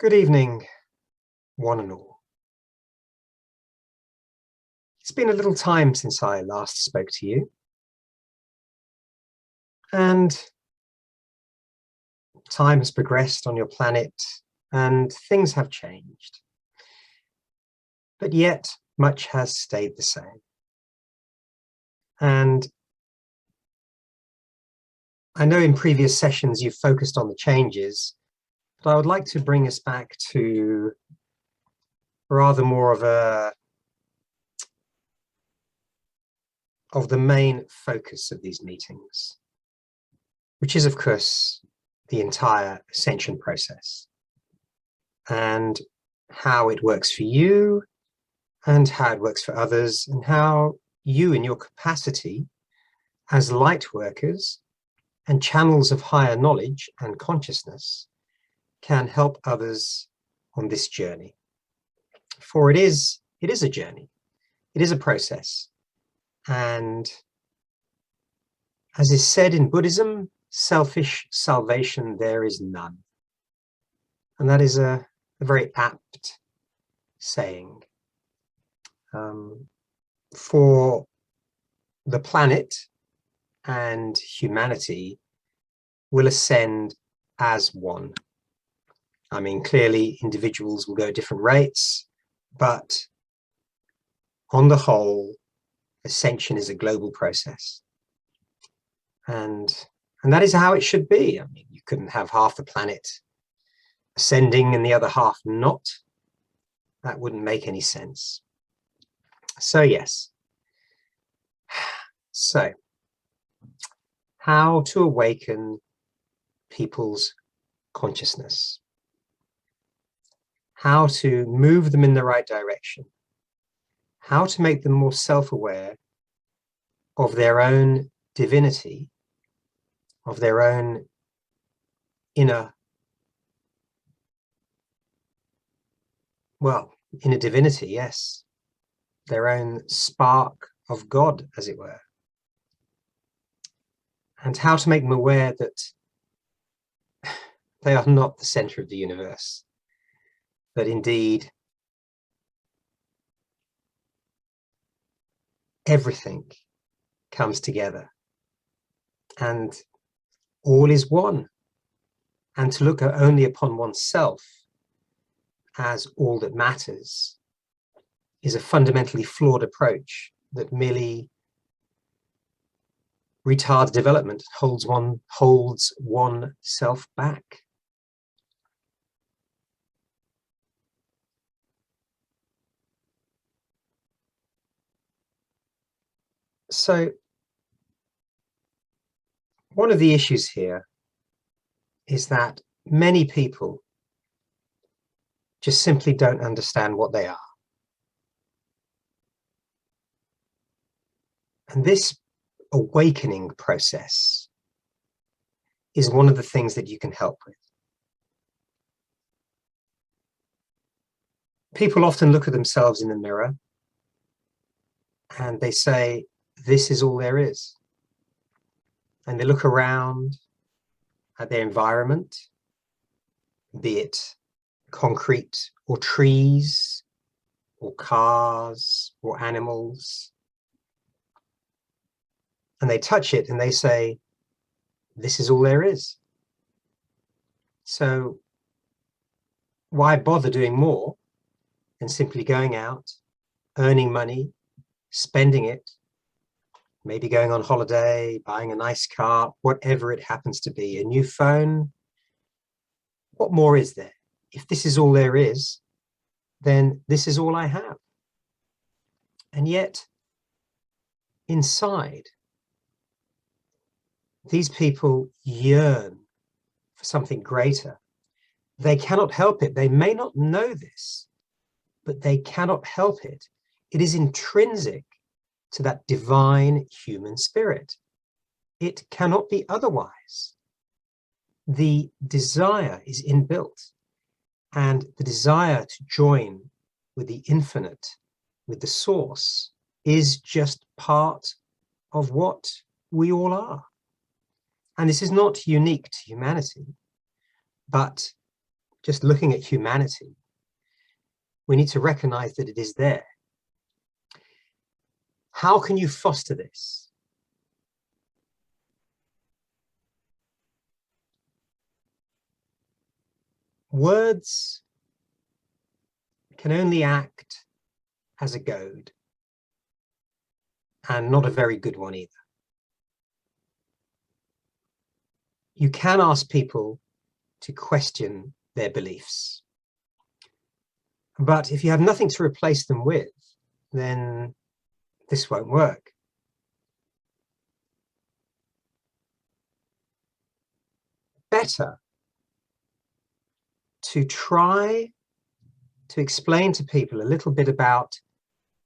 Good evening, one and all. It's been a little time since I last spoke to you, and time has progressed on your planet, and things have changed. But yet, much has stayed the same. And I know in previous sessions you've focused on the changes, but I would like to bring us back to rather more of the main focus of these meetings, which is, of course, the entire ascension process and how it works for you and how it works for others, and how you, in your capacity as light workers and channels of higher knowledge and consciousness, can help others on this journey. For it is a journey, it is a process. And as is said in Buddhism, selfish salvation there is none. And that is a very apt saying. For the planet and humanity will ascend as one. I mean, clearly individuals will go at different rates, but on the whole, ascension is a global process. And that is how it should be. I mean, you couldn't have half the planet ascending and the other half not. That wouldn't make any sense. So yes. So, how to awaken people's consciousness. How to move them in the right direction. How to make them more self-aware of their own divinity, of their own inner divinity, yes, their own spark of God, as it were, and how to make them aware that they are not the center of the universe, that indeed everything comes together and all is one, and to look only upon oneself as all that matters is a fundamentally flawed approach that merely retards development, holds oneself back. So one of the issues here is that many people just simply don't understand what they are. And this awakening process is one of the things that you can help with. People often look at themselves in the mirror and they say, this is all there is. And they look around at their environment, be it concrete or trees or cars or animals, and they touch it and they say, this is all there is. So why bother doing more than simply going out, earning money, spending it, maybe going on holiday, buying a nice car, whatever it happens to be, a new phone? What more is there? If this is all there is, then this is all I have. And yet, inside, these people yearn for something greater. They cannot help it. They may not know this, but they cannot help it. It is intrinsic to that divine human spirit. It cannot be otherwise. The desire is inbuilt, and the desire to join with the infinite, with the source, is just part of what we all are. And this is not unique to humanity, but just looking at humanity, we need to recognize that it is there. How can you foster this? Words can only act as a goad, and not a very good one either. You can ask people to question their beliefs, but if you have nothing to replace them with, then this won't work. Better to try to explain to people a little bit about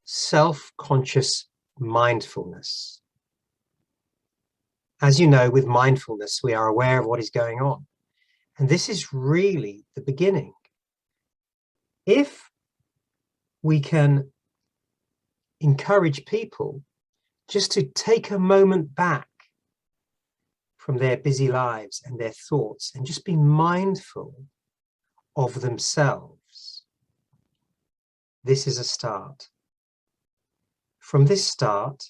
self-conscious mindfulness. As you know, with mindfulness, we are aware of what is going on. And this is really the beginning. If we can encourage people just to take a moment back from their busy lives and their thoughts and just be mindful of themselves, this is a start. From this start,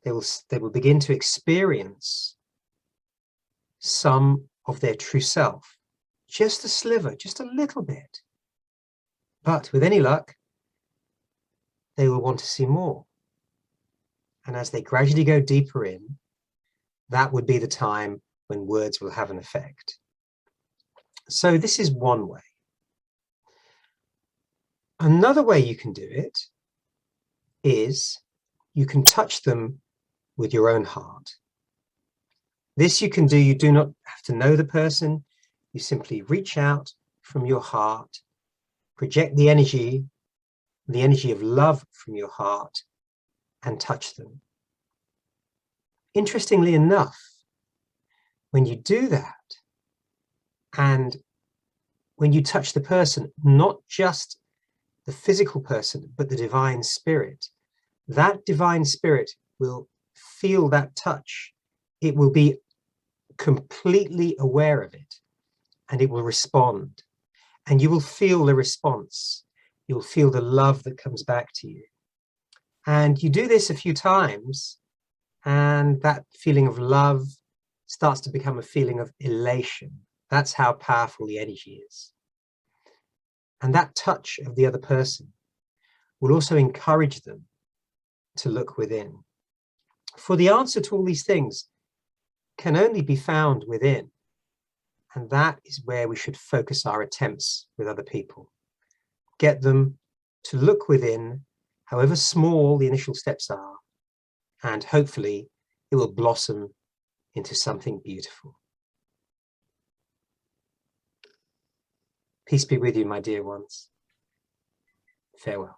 they will begin to experience some of their true self, just a sliver, just a little bit. But with any luck, they will want to see more. And as they gradually go deeper in, that would be the time when words will have an effect. So this is one way. Another way you can do it is you can touch them with your own heart. This you can do, you do not have to know the person, you simply reach out from your heart, project the energy of love from your heart, and touch them. Interestingly enough, when you do that, and when you touch the person, not just the physical person, but the divine spirit, that divine spirit will feel that touch. It will be completely aware of it, and it will respond. And you will feel the response. You'll feel the love that comes back to you. And you do this a few times, and that feeling of love starts to become a feeling of elation. That's how powerful the energy is. And that touch of the other person will also encourage them to look within. For the answer to all these things can only be found within. And that is where we should focus our attempts with other people. Get them to look within, however small the initial steps are, and hopefully it will blossom into something beautiful. Peace be with you, my dear ones. Farewell.